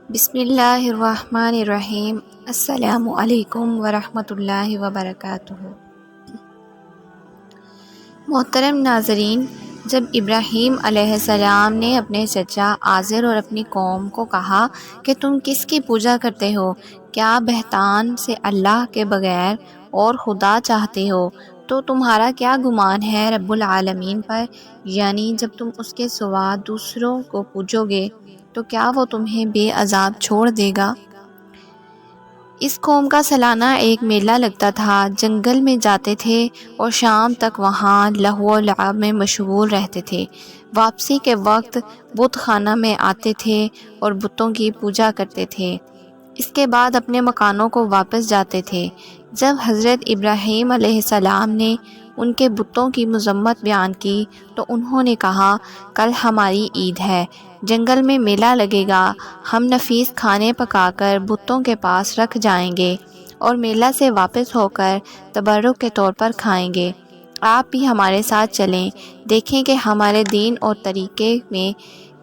بسم اللہ الرحمن الرحیم۔ السلام علیکم ورحمۃ اللہ وبرکاتہ۔ محترم ناظرین، جب ابراہیم علیہ السلام نے اپنے چچا آزر اور اپنی قوم کو کہا کہ تم کس کی پوجا کرتے ہو، کیا بہتان سے اللہ کے بغیر اور خدا چاہتے ہو، تو تمہارا کیا گمان ہے رب العالمین پر، یعنی جب تم اس کے سوا دوسروں کو پوجو گے تو کیا وہ تمہیں بے عذاب چھوڑ دے گا؟ اس قوم کا سالانہ ایک میلہ لگتا تھا۔ جنگل میں جاتے تھے اور شام تک وہاں لہو و لعب میں مشغول رہتے تھے۔ واپسی کے وقت بت خانہ میں آتے تھے اور بتوں کی پوجا کرتے تھے۔ اس کے بعد اپنے مکانوں کو واپس جاتے تھے۔ جب حضرت ابراہیم علیہ السلام نے ان کے بتوں کی مذمت بیان کی تو انہوں نے کہا، کل ہماری عید ہے، جنگل میں میلہ لگے گا، ہم نفیس کھانے پکا کر بتوں کے پاس رکھ جائیں گے اور میلہ سے واپس ہو کر تبرک کے طور پر کھائیں گے۔ آپ بھی ہمارے ساتھ چلیں، دیکھیں کہ ہمارے دین اور طریقے میں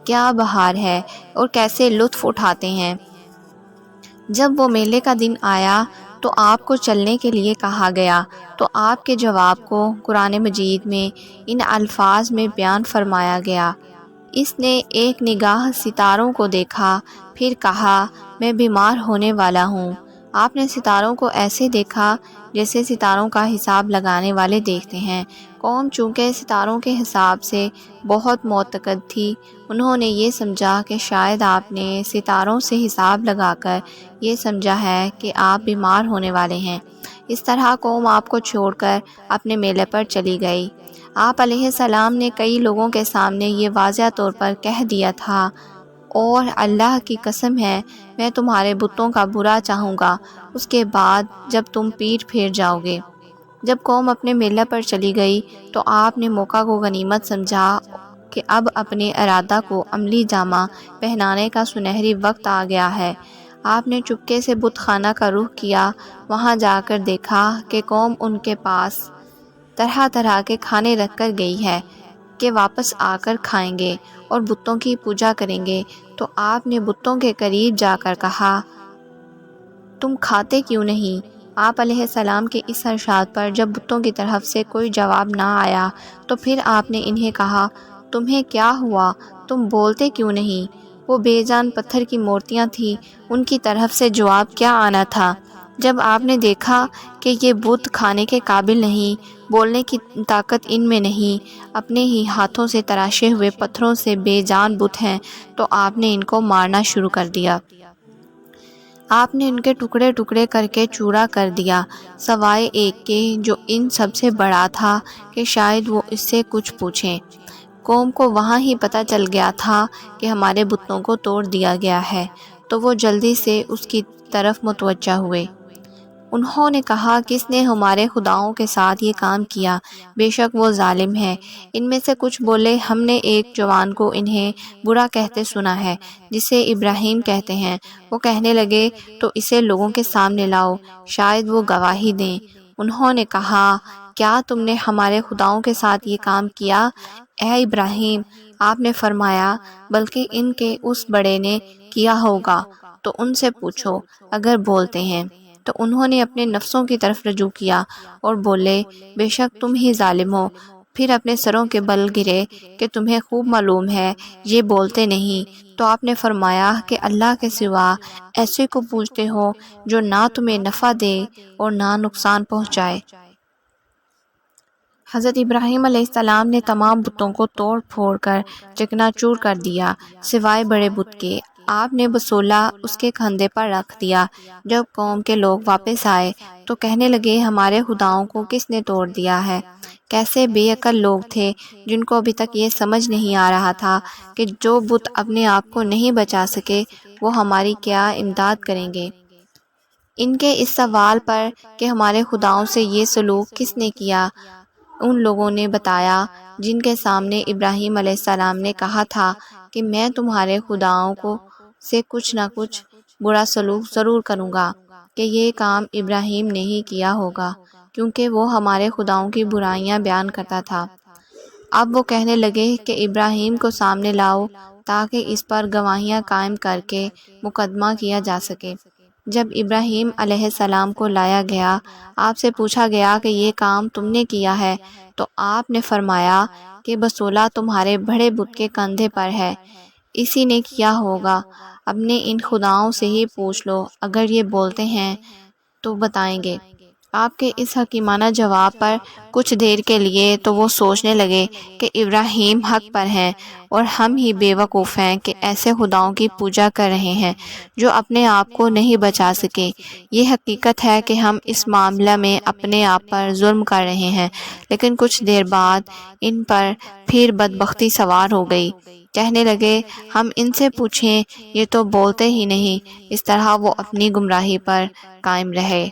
کیا بہار ہے اور کیسے لطف اٹھاتے ہیں۔ جب وہ میلے کا دن آیا تو آپ کو چلنے کے لیے کہا گیا تو آپ کے جواب کو قرآن مجید میں ان الفاظ میں بیان فرمایا گیا۔ اس نے ایک نگاہ ستاروں کو دیکھا، پھر کہا، میں بیمار ہونے والا ہوں۔ آپ نے ستاروں کو ایسے دیکھا جیسے ستاروں کا حساب لگانے والے دیکھتے ہیں۔ قوم چونکہ ستاروں کے حساب سے بہت معتقد تھی، انہوں نے یہ سمجھا کہ شاید آپ نے ستاروں سے حساب لگا کر یہ سمجھا ہے کہ آپ بیمار ہونے والے ہیں۔ اس طرح قوم آپ کو چھوڑ کر اپنے میلے پر چلی گئی۔ آپ علیہ السلام نے کئی لوگوں کے سامنے یہ واضح طور پر کہہ دیا تھا، اور اللہ کی قسم ہے میں تمہارے بتوں کا برا چاہوں گا اس کے بعد جب تم پیٹ پھیر جاؤ گے۔ جب قوم اپنے میلے پر چلی گئی تو آپ نے موقع کو غنیمت سمجھا کہ اب اپنے ارادہ کو عملی جامہ پہنانے کا سنہری وقت آ گیا ہے۔ آپ نے چپکے سے بت خانہ کا رخ کیا۔ وہاں جا کر دیکھا کہ قوم ان کے پاس طرح طرح کے کھانے رکھ کر گئی ہے کہ واپس آ کر کھائیں گے اور بتوں کی پوجا کریں گے۔ تو آپ نے بتوں کے قریب جا کر کہا، تم کھاتے کیوں نہیں؟ آپ علیہ السلام کے اس ارشاد پر جب بتوں کی طرف سے کوئی جواب نہ آیا تو پھر آپ نے انہیں کہا، تمہیں کیا ہوا؟ تم بولتے کیوں نہیں؟ وہ بے جان پتھر کی مورتیاں تھیں، ان کی طرف سے جواب کیا آنا تھا؟ جب آپ نے دیکھا کہ یہ بت کھانے کے قابل نہیں، بولنے کی طاقت ان میں نہیں، اپنے ہی ہاتھوں سے تراشے ہوئے پتھروں سے بے جان بت ہیں، تو آپ نے ان کو مارنا شروع کر دیا۔ آپ نے ان کے ٹکڑے ٹکڑے کر کے چورا کر دیا، سوائے ایک کے جو ان سب سے بڑا تھا کہ شاید وہ اس سے کچھ پوچھیں۔ قوم کو وہاں ہی پتہ چل گیا تھا کہ ہمارے بتوں کو توڑ دیا گیا ہے، تو وہ جلدی سے اس کی طرف متوجہ ہوئے۔ انہوں نے کہا، کس نے ہمارے خداؤں کے ساتھ یہ کام کیا؟ بے شک وہ ظالم ہے۔ ان میں سے کچھ بولے، ہم نے ایک جوان کو انہیں برا کہتے سنا ہے جسے ابراہیم کہتے ہیں۔ وہ کہنے لگے، تو اسے لوگوں کے سامنے لاؤ، شاید وہ گواہی دیں۔ انہوں نے کہا، کیا تم نے ہمارے خداؤں کے ساتھ یہ کام کیا؟ اے ابراہیم، آپ نے فرمایا، بلکہ ان کے اس بڑے نے کیا ہوگا، تو ان سے پوچھو اگر بولتے ہیں۔ تو انہوں نے اپنے نفسوں کی طرف رجوع کیا اور بولے، بے شک تم ہی ظالم ہو۔ پھر اپنے سروں کے بل گرے کہ تمہیں خوب معلوم ہے یہ بولتے نہیں۔ تو آپ نے فرمایا کہ اللہ کے سوا ایسے کو پوجتے ہو جو نہ تمہیں نفع دے اور نہ نقصان پہنچائے۔ حضرت ابراہیم علیہ السلام نے تمام بتوں کو توڑ پھوڑ کر چکنا چور کر دیا سوائے بڑے بت کے۔ آپ نے بسولہ اس کے کندھے پر رکھ دیا۔ جب قوم کے لوگ واپس آئے تو کہنے لگے، ہمارے خداؤں کو کس نے توڑ دیا ہے؟ کیسے بے عقل لوگ تھے جن کو ابھی تک یہ سمجھ نہیں آ رہا تھا کہ جو بت اپنے آپ کو نہیں بچا سکے وہ ہماری کیا امداد کریں گے۔ ان کے اس سوال پر کہ ہمارے خداؤں سے یہ سلوک کس نے کیا، ان لوگوں نے بتایا جن کے سامنے ابراہیم علیہ السلام نے کہا تھا کہ میں تمہارے خداؤں کو سے کچھ نہ کچھ برا سلوک ضرور کروں گا، کہ یہ کام ابراہیم نے ہی کیا ہوگا، کیونکہ وہ ہمارے خداؤں کی برائیاں بیان کرتا تھا۔ اب وہ کہنے لگے کہ ابراہیم کو سامنے لاؤ۔ تاکہ اس پر گواہیاں قائم کر کے مقدمہ کیا جا سکے۔ جب ابراہیم علیہ السلام کو لایا گیا، آپ سے پوچھا گیا کہ یہ کام تم نے کیا ہے، تو آپ نے فرمایا کہ بسولہ تمہارے بڑے بت کے کندھے پر ہے، اسی نے کیا ہوگا، اپنے ان خداؤں سے ہی پوچھ لو، اگر یہ بولتے ہیں تو بتائیں گے۔ آپ کے اس حکیمانہ جواب پر کچھ دیر کے لیے تو وہ سوچنے لگے کہ ابراہیم حق پر ہیں اور ہم ہی بے وقوف ہیں کہ ایسے خداؤں کی پوجا کر رہے ہیں جو اپنے آپ کو نہیں بچا سکے۔ یہ حقیقت ہے کہ ہم اس معاملہ میں اپنے آپ پر ظلم کر رہے ہیں۔ لیکن کچھ دیر بعد ان پر پھر بدبختی سوار ہو گئی، کہنے لگے ہم ان سے پوچھیں، یہ تو بولتے ہی نہیں۔ اس طرح وہ اپنی گمراہی پر قائم رہے۔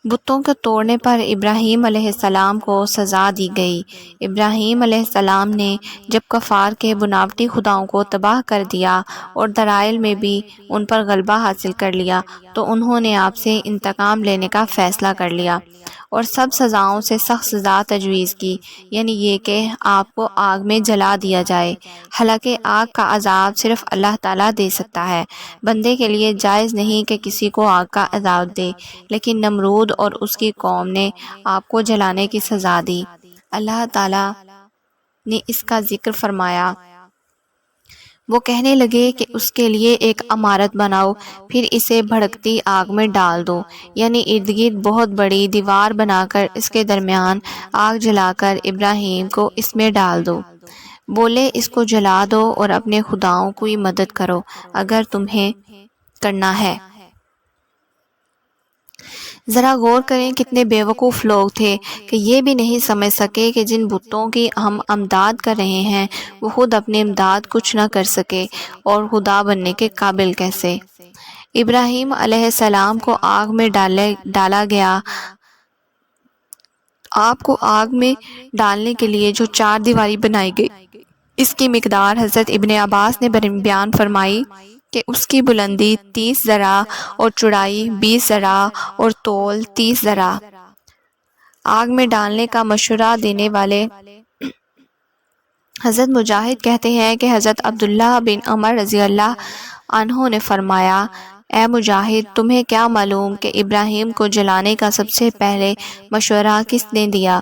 بتوں کو توڑنے پر ابراہیم علیہ السلام کو سزا دی گئی۔ ابراہیم علیہ السلام نے جب کفار کے بناوٹی خداؤں کو تباہ کر دیا اور دلائل میں بھی ان پر غلبہ حاصل کر لیا تو انہوں نے آپ سے انتقام لینے کا فیصلہ کر لیا اور سب سزاؤں سے سخت سزا تجویز کی، یعنی یہ کہ آپ کو آگ میں جلا دیا جائے۔ حالانکہ آگ کا عذاب صرف اللہ تعالیٰ دے سکتا ہے، بندے کے لیے جائز نہیں کہ کسی کو آگ کا عذاب دے، لیکن نمرود اور اس کی قوم نے آپ کو جلانے کی سزا دی۔ اللہ تعالیٰ نے اس کا ذکر فرمایا، وہ کہنے لگے کہ اس کے لیے ایک عمارت بناؤ، پھر اسے بھڑکتی آگ میں ڈال دو، یعنی ارد گرد بہت بڑی دیوار بنا کر اس کے درمیان آگ جلا کر ابراہیم کو اس میں ڈال دو۔ بولے اس کو جلا دو اور اپنے خداؤں کی مدد کرو اگر تمہیں کرنا ہے۔ ذرا غور کریں کتنے بے وقوف لوگ تھے کہ یہ بھی نہیں سمجھ سکے کہ جن بتوں کی ہم امداد کر رہے ہیں وہ خود اپنی امداد کچھ نہ کر سکے اور خدا بننے کے قابل کیسے۔ ابراہیم علیہ السلام کو آگ میں ڈالا گیا۔ آپ کو آگ میں ڈالنے کے لیے جو چار دیواری بنائی گئی، اس کی مقدار حضرت ابن عباس نے بیان فرمائی کہ اس کی بلندی 30 ذراع اور چوڑائی 20 ذراع اور طول 30 ذراع۔ آگ میں ڈالنے کا مشورہ دینے والے حضرت مجاہد کہتے ہیں کہ حضرت عبداللہ بن عمر رضی اللہ عنہ نے فرمایا، اے مجاہد، تمہیں کیا معلوم کہ ابراہیم کو جلانے کا سب سے پہلے مشورہ کس نے دیا؟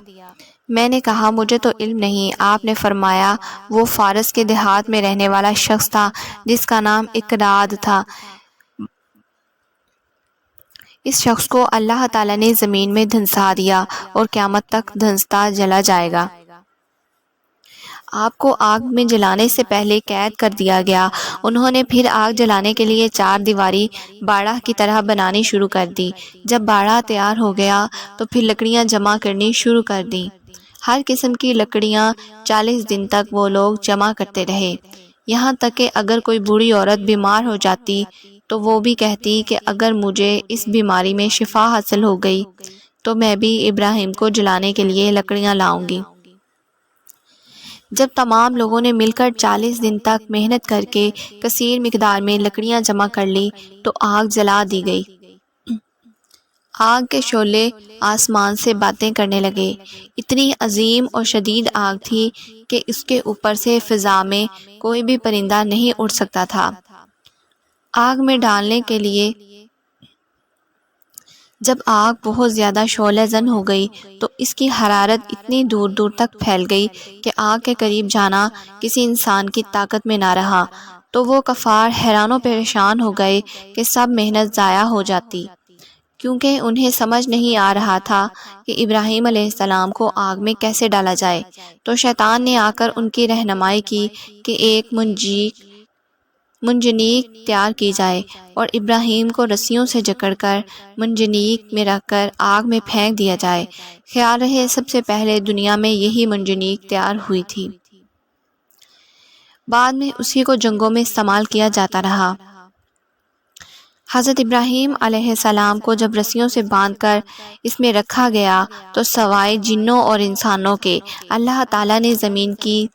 میں نے کہا مجھے تو علم نہیں۔ آپ نے فرمایا وہ فارس کے دیہات میں رہنے والا شخص تھا جس کا نام اقراد تھا، اس شخص کو اللہ تعالیٰ نے زمین میں دھنسا دیا اور قیامت تک دھنستا جلا جائے گا۔ آپ کو آگ میں جلانے سے پہلے قید کر دیا گیا۔ انہوں نے پھر آگ جلانے کے لیے چار دیواری باڑہ کی طرح بنانی شروع کر دی۔ جب باڑہ تیار ہو گیا تو پھر لکڑیاں جمع کرنی شروع کر دیں۔ ہر قسم کی لکڑیاں 40 دن تک وہ لوگ جمع کرتے رہے، یہاں تک کہ اگر کوئی بوڑھی عورت بیمار ہو جاتی تو وہ بھی کہتی کہ اگر مجھے اس بیماری میں شفا حاصل ہو گئی تو میں بھی ابراہیم کو جلانے کے لیے لکڑیاں لاؤں گی۔ جب تمام لوگوں نے مل کر 40 دن تک محنت کر کے کثیر مقدار میں لکڑیاں جمع کر لی تو آگ جلا دی گئی۔ آگ کے شعلے آسمان سے باتیں کرنے لگے۔ اتنی عظیم اور شدید آگ تھی کہ اس کے اوپر سے فضا میں کوئی بھی پرندہ نہیں اڑ سکتا تھا۔ آگ میں ڈالنے کے لیے جب آگ بہت زیادہ شعلہ زن ہو گئی تو اس کی حرارت اتنی دور دور تک پھیل گئی کہ آگ کے قریب جانا کسی انسان کی طاقت میں نہ رہا، تو وہ کفار حیران و پریشان ہو گئے کہ سب محنت ضائع ہو جاتی، کیونکہ انہیں سمجھ نہیں آ رہا تھا کہ ابراہیم علیہ السلام کو آگ میں کیسے ڈالا جائے۔ تو شیطان نے آ کر ان کی رہنمائی کی کہ ایک منجنیق تیار کی جائے اور ابراہیم کو رسیوں سے جکڑ کر منجنیق میں رکھ کر آگ میں پھینک دیا جائے۔ خیال رہے سب سے پہلے دنیا میں یہی منجنیق تیار ہوئی تھی، بعد میں اسی کو جنگوں میں استعمال کیا جاتا رہا۔ حضرت ابراہیم علیہ السلام کو جب رسیوں سے باندھ کر اس میں رکھا گیا تو سوائے جنوں اور انسانوں کے اللہ تعالیٰ نے زمین کی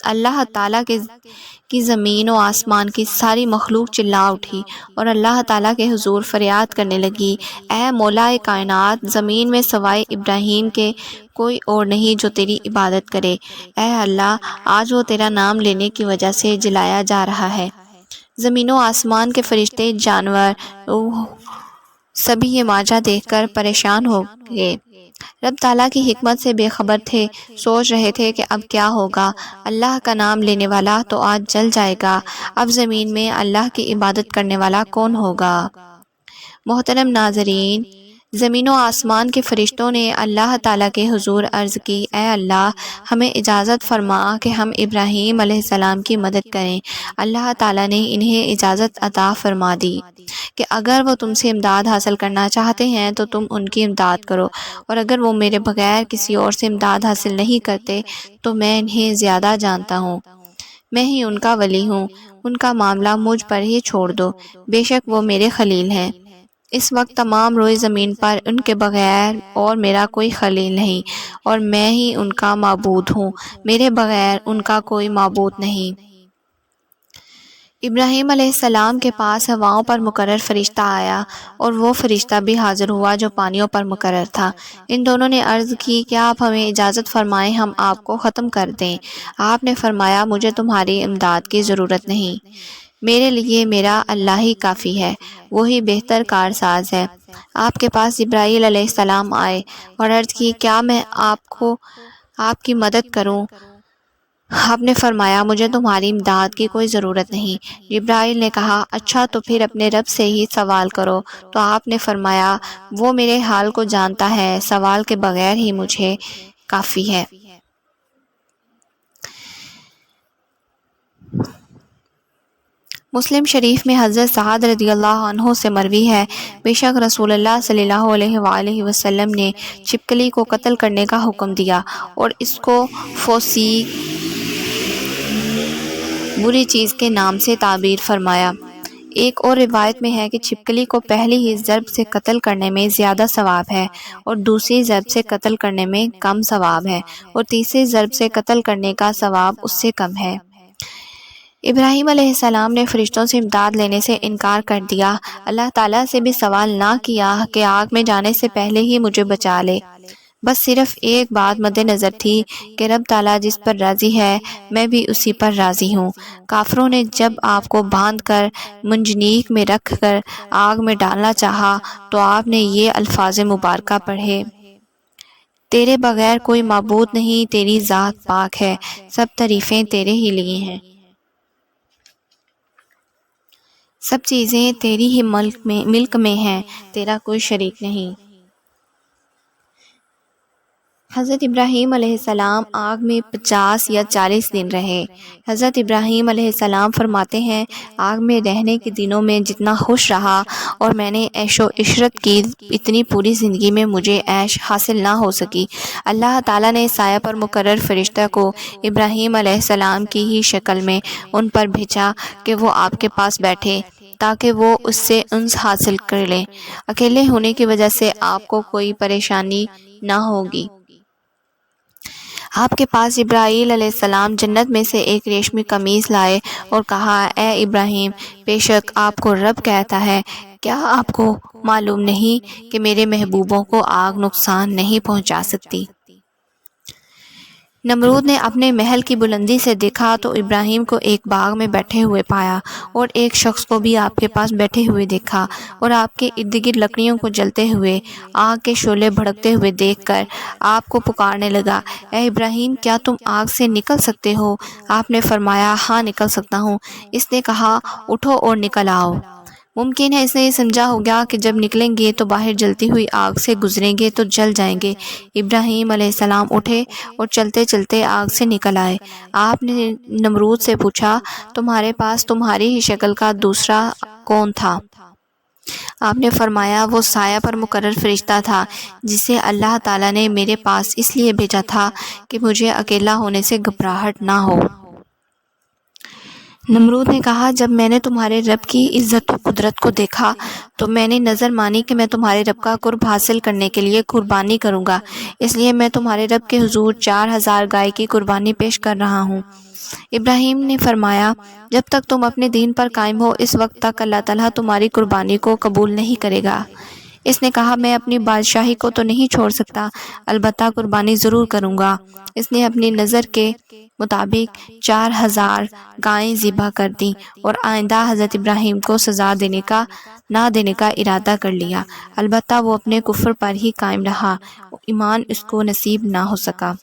اللہ تعالیٰ کی زمین و آسمان کی ساری مخلوق چلا اٹھی اور اللہ تعالیٰ کے حضور فریاد کرنے لگی، اے مولا کائنات، زمین میں سوائے ابراہیم کے کوئی اور نہیں جو تیری عبادت کرے۔ اے اللہ، آج وہ تیرا نام لینے کی وجہ سے جلایا جا رہا ہے۔ زمین و آسمان کے فرشتے، جانور، سبھی یہ ماجرا دیکھ کر پریشان ہو گئے۔ رب تعالیٰ کی حکمت سے بے خبر تھے، سوچ رہے تھے کہ اب کیا ہوگا، اللہ کا نام لینے والا تو آج جل جائے گا، اب زمین میں اللہ کی عبادت کرنے والا کون ہوگا؟ محترم ناظرین، زمین و آسمان کے فرشتوں نے اللہ تعالیٰ کے حضور عرض کی، اے اللہ، ہمیں اجازت فرما کہ ہم ابراہیم علیہ السلام کی مدد کریں۔ اللہ تعالیٰ نے انہیں اجازت عطا فرما دی کہ اگر وہ تم سے امداد حاصل کرنا چاہتے ہیں تو تم ان کی امداد کرو، اور اگر وہ میرے بغیر کسی اور سے امداد حاصل نہیں کرتے تو میں انہیں زیادہ جانتا ہوں، میں ہی ان کا ولی ہوں، ان کا معاملہ مجھ پر ہی چھوڑ دو، بے شک وہ میرے خلیل ہیں۔ اس وقت تمام روئے زمین پر ان کے بغیر اور میرا کوئی خلیل نہیں، اور میں ہی ان کا معبود ہوں، میرے بغیر ان کا کوئی معبود نہیں۔ ابراہیم علیہ السلام کے پاس ہواؤں پر مقرر فرشتہ آیا، اور وہ فرشتہ بھی حاضر ہوا جو پانیوں پر مقرر تھا۔ ان دونوں نے عرض کی کہ آپ ہمیں اجازت فرمائیں ہم آپ کو ختم کر دیں۔ آپ نے فرمایا، مجھے تمہاری امداد کی ضرورت نہیں، میرے لیے میرا اللہ ہی کافی ہے، وہی بہتر کارساز ہے۔ آپ کے پاس جبرائیل علیہ السلام آئے اور عرض کی، کیا میں آپ کی مدد کروں؟ آپ نے فرمایا، مجھے تمہاری امداد کی کوئی ضرورت نہیں۔ جبرائیل نے کہا، اچھا تو پھر اپنے رب سے ہی سوال کرو۔ تو آپ نے فرمایا، وہ میرے حال کو جانتا ہے، سوال کے بغیر ہی مجھے کافی ہے۔ مسلم شریف میں حضرت سعد رضی اللہ عنہ سے مروی ہے، بے شک رسول اللہ صلی اللہ علیہ وآلہ وسلم نے چھپکلی کو قتل کرنے کا حکم دیا اور اس کو فوسیق، بری چیز کے نام سے تعبیر فرمایا۔ ایک اور روایت میں ہے کہ چھپکلی کو پہلی ہی ضرب سے قتل کرنے میں زیادہ ثواب ہے، اور دوسری ضرب سے قتل کرنے میں کم ثواب ہے، اور تیسری ضرب سے قتل کرنے کا ثواب اس سے کم ہے۔ ابراہیم علیہ السلام نے فرشتوں سے امداد لینے سے انکار کر دیا، اللہ تعالیٰ سے بھی سوال نہ کیا کہ آگ میں جانے سے پہلے ہی مجھے بچا لے، بس صرف ایک بات مد نظر تھی کہ رب تعالیٰ جس پر راضی ہے میں بھی اسی پر راضی ہوں۔ کافروں نے جب آپ کو باندھ کر منجنیق میں رکھ کر آگ میں ڈالنا چاہا تو آپ نے یہ الفاظ مبارکہ پڑھے، تیرے بغیر کوئی معبود نہیں، تیری ذات پاک ہے، سب تعریفیں تیرے ہی لیے ہیں، سب چیزیں تیری ہی ملک میں ہیں، تیرا کوئی شریک نہیں۔ حضرت ابراہیم علیہ السلام آگ میں 50 یا 40 دن رہے۔ حضرت ابراہیم علیہ السلام فرماتے ہیں، آگ میں رہنے کے دنوں میں جتنا خوش رہا اور میں نے عیش و عشرت کی، اتنی پوری زندگی میں مجھے عیش حاصل نہ ہو سکی۔ اللہ تعالیٰ نے سایہ پر مقرر فرشتہ کو ابراہیم علیہ السلام کی ہی شکل میں ان پر بھیجا کہ وہ آپ کے پاس بیٹھے تاکہ وہ اس سے انس حاصل کر لیں، اکیلے ہونے کی وجہ سے آپ کو کوئی پریشانی نہ ہوگی۔ آپ کے پاس جبرائیل علیہ السلام جنت میں سے ایک ریشمی قمیص لائے اور کہا، اے ابراہیم، بے شک آپ کو رب کہتا ہے، کیا آپ کو معلوم نہیں کہ میرے محبوبوں کو آگ نقصان نہیں پہنچا سکتی؟ نمرود نے اپنے محل کی بلندی سے دیکھا تو ابراہیم کو ایک باغ میں بیٹھے ہوئے پایا، اور ایک شخص کو بھی آپ کے پاس بیٹھے ہوئے دیکھا، اور آپ کے ارد گرد لکڑیوں کو جلتے ہوئے، آگ کے شعلے بھڑکتے ہوئے دیکھ کر آپ کو پکارنے لگا، اے ابراہیم، کیا تم آگ سے نکل سکتے ہو؟ آپ نے فرمایا، ہاں نکل سکتا ہوں۔ اس نے کہا، اٹھو اور نکل آؤ۔ ممکن ہے اس نے یہ سمجھا ہوگا کہ جب نکلیں گے تو باہر جلتی ہوئی آگ سے گزریں گے تو جل جائیں گے۔ ابراہیم علیہ السلام اٹھے اور چلتے چلتے آگ سے نکل آئے۔ آپ نے نمرود سے پوچھا، تمہارے پاس تمہاری ہی شکل کا دوسرا کون تھا؟ آپ نے فرمایا، وہ سایہ پر مقرر فرشتہ تھا جسے اللہ تعالیٰ نے میرے پاس اس لیے بھیجا تھا کہ مجھے اکیلا ہونے سے گھبراہٹ نہ ہو۔ نمرود نے کہا جب میں نے تمہارے رب کی عزت و قدرت کو دیکھا تو میں نے نظر مانی کہ میں تمہارے رب کا قرب حاصل کرنے کے لیے قربانی کروں گا، اس لیے میں تمہارے رب کے حضور 4000 گائے کی قربانی پیش کر رہا ہوں۔ ابراہیم نے فرمایا جب تک تم اپنے دین پر قائم ہو اس وقت تک اللہ تعالیٰ تمہاری قربانی کو قبول نہیں کرے گا۔ اس نے کہا میں اپنی بادشاہی کو تو نہیں چھوڑ سکتا، البتہ قربانی ضرور کروں گا۔ اس نے اپنی نظر کے مطابق 4000 گائیں ذبح کر دیں اور آئندہ حضرت ابراہیم کو سزا نہ دینے کا ارادہ کر لیا، البتہ وہ اپنے کفر پر ہی قائم رہا، ایمان اس کو نصیب نہ ہو سکا۔